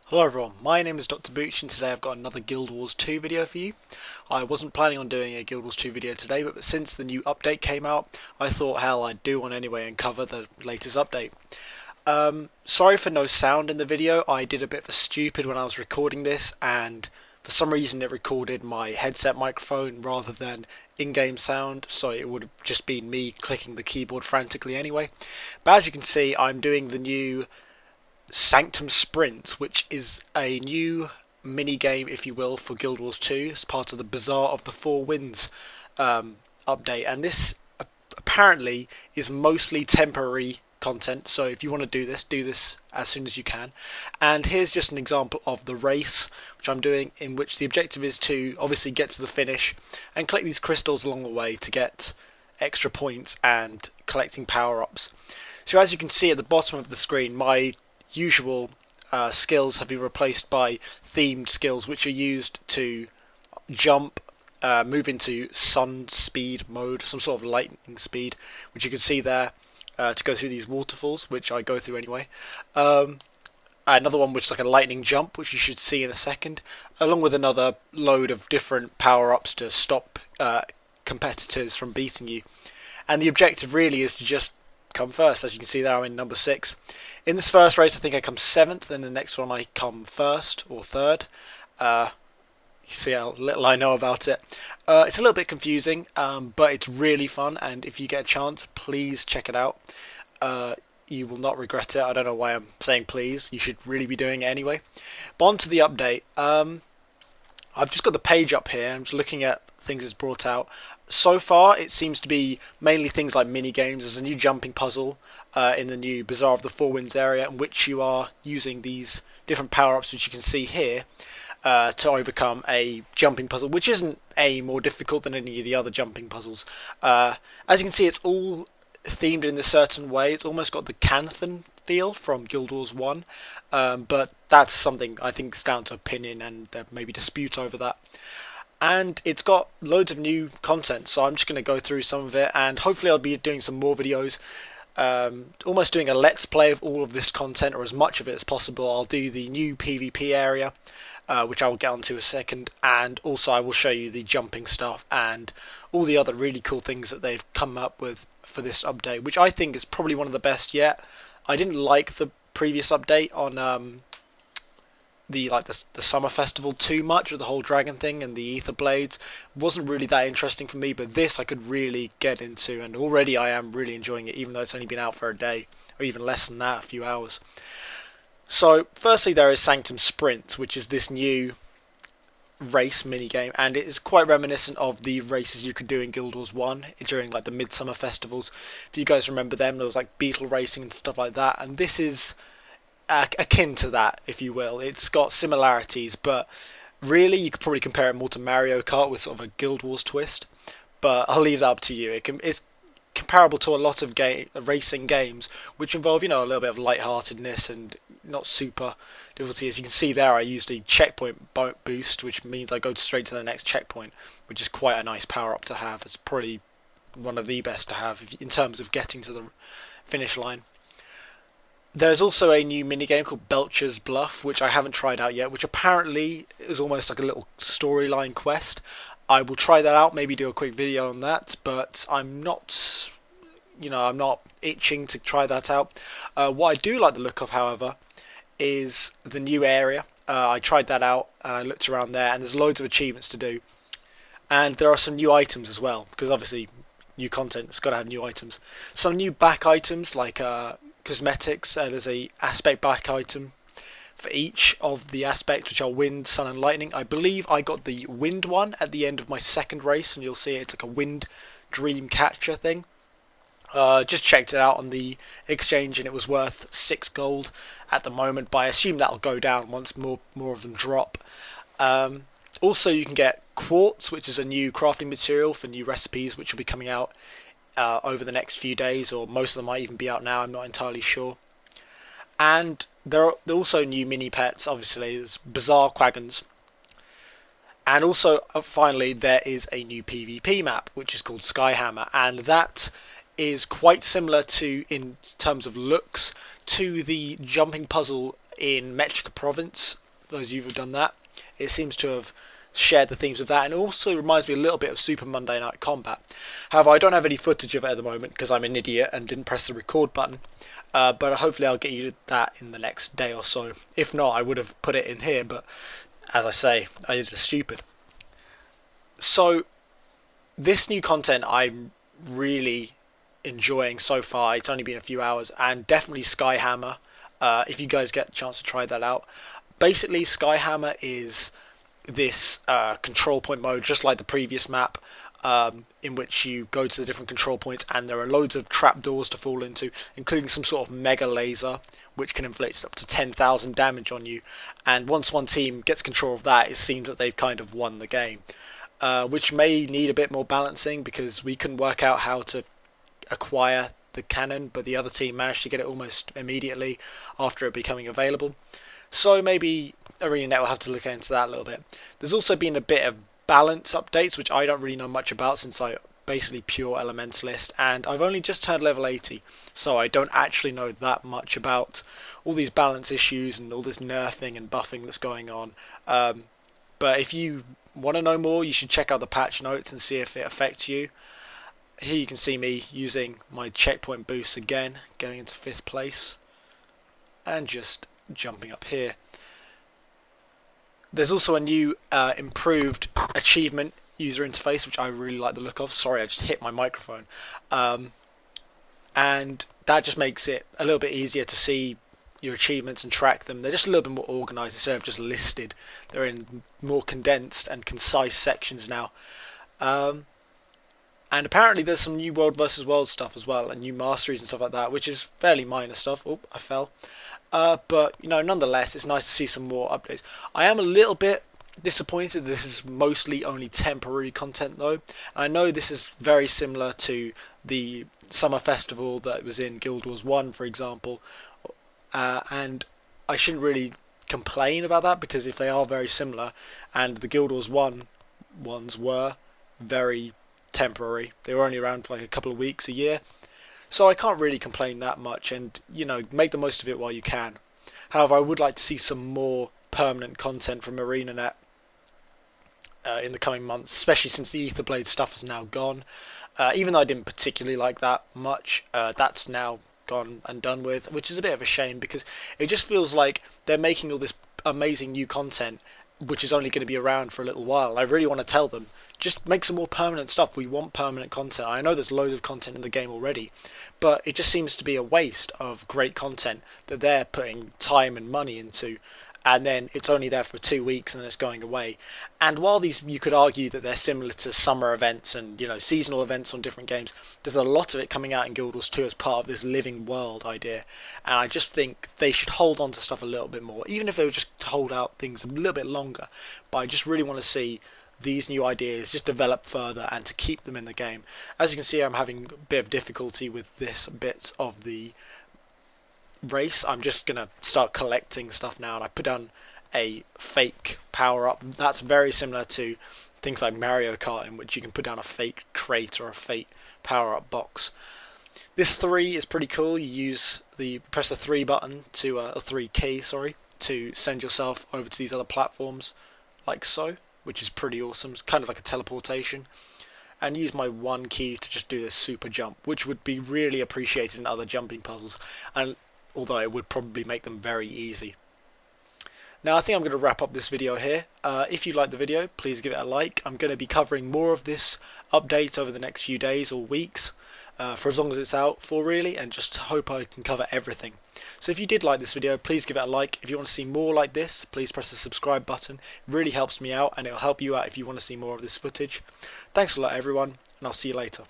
Hello everyone, my name is Dr. Booch and today I've got another Guild Wars 2 video for you. I wasn't planning on doing a Guild Wars 2 video today, but since the new update came out, I thought hell I'd do one anyway and cover the latest update. Sorry for no sound in the video. I did a bit of a stupid when I was recording this, and for some reason it recorded my headset microphone rather than in-game sound, so it would have just been me clicking the keyboard frantically anyway. But as you can see, I'm doing the new Sanctum Sprint, which is a new mini game, if you will, for Guild Wars 2 as part of the Bazaar of the Four Winds update. And this apparently is mostly temporary content, so if you want to do this as soon as you can. And here's just an example of the race which I'm doing, in which the objective is to obviously get to the finish and collect these crystals along the way to get extra points and collecting power-ups. So as you can see at the bottom of the screen, my usual skills have been replaced by themed skills which are used to jump, move into sun speed mode, some sort of lightning speed, which you can see there, to go through these waterfalls, which I go through anyway. Another one which is like a lightning jump, which you should see in a second, along with another load of different power-ups to stop competitors from beating you. And the objective really is to just come first. As you can see there, I'm in number 6. In this first race I think I come 7th, and the next one I come 1st or 3rd. You see how little I know about it. It's a little bit confusing, but it's really fun, and if you get a chance, please check it out. You will not regret it. I don't know why I'm saying please, you should really be doing it anyway. But on to the update. I've just got the page up here. I'm just looking at things it's brought out. So far, it seems to be mainly things like mini games. There's a new jumping puzzle in the new Bazaar of the Four Winds area, in which you are using these different power-ups, which you can see here, to overcome a jumping puzzle, which isn't any more difficult than any of the other jumping puzzles. As you can see, it's all themed in a certain way. It's almost got the Canthan feel from Guild Wars 1, but that's something I think is down to opinion, and there may be dispute over that. And it's got loads of new content, so I'm just going to go through some of it, and hopefully I'll be doing some more videos, almost doing a let's play of all of this content, or as much of it as possible. I'll do the new PvP area, which I will get onto in a second, and also I will show you the jumping stuff and all the other really cool things that they've come up with for this update, which I think is probably one of the best yet. I didn't like the previous update on the summer festival too much, with the whole dragon thing and the ether blades. It wasn't really that interesting for me, but this I could really get into, and already I am really enjoying it, even though it's only been out for a day, or even less than that, a few hours. So firstly there is Sanctum Sprint, which is this new race minigame, and it is quite reminiscent of the races you could do in Guild Wars 1 during like the midsummer festivals. If you guys remember them, there was like beetle racing and stuff like that, and this is akin to that, if you will. It's got similarities, but really you could probably compare it more to Mario Kart with sort of a Guild Wars twist, but I'll leave that up to you. It's comparable to a lot of racing games which involve, you know, a little bit of lightheartedness and not super difficulty. As you can see there, I used a checkpoint boost, which means I go straight to the next checkpoint, which is quite a nice power up to have. It's probably one of the best to have in terms of getting to the finish line. There's also a new minigame called Belcher's Bluff, which I haven't tried out yet, which apparently is almost like a little storyline quest. I will try that out, maybe do a quick video on that, but I'm not, I'm not itching to try that out. What I do like the look of, however, is the new area. I tried that out and I looked around there, and there's loads of achievements to do. And there are some new items as well, because obviously new content, it's got to have new items. Some new back items like cosmetics. There's a aspect back item for each of the aspects, which are wind, sun and lightning. I believe I got the wind one at the end of my second race, and you'll see it's like a wind dream catcher thing. Just checked it out on the exchange, and it was worth 6 gold at the moment, but I assume that'll go down once more of them drop. Also you can get quartz, which is a new crafting material for new recipes, which will be coming out over the next few days, or most of them might even be out now, I'm not entirely sure. And there are also new mini pets. Obviously there's Bazaar Quaggons, and also finally there is a new PvP map which is called Skyhammer, and that is quite similar to, in terms of looks, to the jumping puzzle in Metrica Province. Those of you who've done that, it seems to have shared the themes of that, and it also reminds me a little bit of Super Monday Night Combat. However, I don't have any footage of it at the moment because I'm an idiot and didn't press the record button, but hopefully I'll get you that in the next day or so. If not, I would have put it in here, but as I say, I did it stupid. So this new content I'm really enjoying so far. It's only been a few hours, and definitely Skyhammer, if you guys get a chance to try that out. Basically, Skyhammer is this control point mode, just like the previous map, in which you go to the different control points and there are loads of trapdoors to fall into, including some sort of mega laser which can inflict up to 10,000 damage on you, and once one team gets control of that, it seems that they've kind of won the game, which may need a bit more balancing because we couldn't work out how to acquire the cannon, but the other team managed to get it almost immediately after it becoming available. So maybe ArenaNet will have to look into that a little bit. There's also been a bit of balance updates, which I don't really know much about since I'm basically pure elementalist, and I've only just turned level 80, so I don't actually know that much about all these balance issues and all this nerfing and buffing that's going on. But if you want to know more, you should check out the patch notes and see if it affects you. Here you can see me using my checkpoint boost again, going into 5th place, and just jumping up here. There's also a new improved achievement user interface, which I really like the look of. Sorry, I just hit my microphone. And that just makes it a little bit easier to see your achievements and track them. They're just a little bit more organised instead of just listed. They're in more condensed and concise sections now. And apparently there's some new World vs. World stuff as well, and new masteries and stuff like that, which is fairly minor stuff. Oh, I fell. But, you know, nonetheless, it's nice to see some more updates. I am a little bit disappointed this is mostly only temporary content, though. And I know this is very similar to the summer festival that was in Guild Wars 1, for example. And I shouldn't really complain about that, because if they are very similar, and the Guild Wars 1 ones were very temporary, they were only around for like a couple of weeks, a year. So I can't really complain that much, and, you know, make the most of it while you can. However, I would like to see some more permanent content from ArenaNet in the coming months, especially since the Etherblade stuff is now gone. Even though I didn't particularly like that much, that's now gone and done with, which is a bit of a shame, because it just feels like they're making all this amazing new content which is only going to be around for a little while. I really want to tell them, just make some more permanent stuff. We want permanent content. I know there's loads of content in the game already, but it just seems to be a waste of great content that they're putting time and money into, and then it's only there for 2 weeks and then it's going away. And while these, you could argue that they're similar to summer events and, you know, seasonal events on different games, there's a lot of it coming out in Guild Wars 2 as part of this living world idea, and I just think they should hold on to stuff a little bit more, even if they would just hold out things a little bit longer. But I just really want to see these new ideas just develop further and to keep them in the game. As you can see, I'm having a bit of difficulty with this bit of the race. I'm just gonna start collecting stuff now, and I put down a fake power up. That's very similar to things like Mario Kart, in which you can put down a fake crate or a fake power up box. This 3 is pretty cool. You press the 3 button to a 3 key, sorry, to send yourself over to these other platforms, like so, which is pretty awesome. It's kind of like a teleportation. And use my 1 key to just do this super jump, which would be really appreciated in other jumping puzzles, and although it would probably make them very easy. Now I think I'm going to wrap up this video here. If you liked the video, please give it a like. I'm going to be covering more of this update over the next few days or weeks, for as long as it's out for, really, and just hope I can cover everything. So if you did like this video, please give it a like. If you want to see more like this, please press the subscribe button. It really helps me out, and it'll help you out if you want to see more of this footage. Thanks a lot, everyone, and I'll see you later.